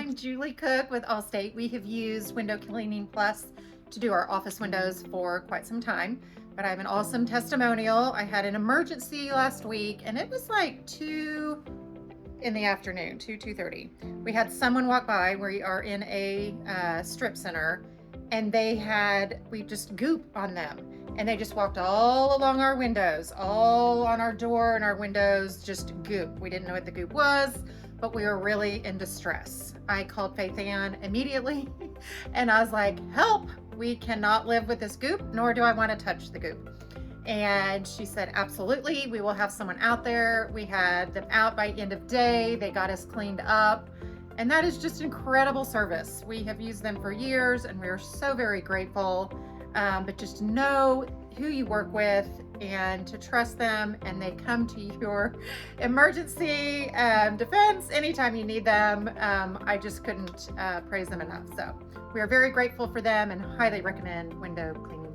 I'm Julie Cook with Allstate. We have used Window Cleaning Plus to do our office windows for quite some time, but I have an awesome testimonial. I had an emergency last week and it was like 2 in the afternoon, 2:30. We had someone walk by. We are in a strip center and we just goop on them. And they just walked all along our windows, all on our door and our windows, just goop. We didn't know what the goop was, but we were really in distress. I called Faith Ann immediately and I was like, help, we cannot live with this goop, nor do I want to touch the goop. And she said, absolutely, we will have someone out there. We had them out by end of day. They got us cleaned up. And that is just incredible service. We have used them for years and we are so very grateful. But just know who you work with and to trust them, and they come to your emergency defense anytime you need them. I just couldn't praise them enough. So we are very grateful for them and highly recommend Window Cleaning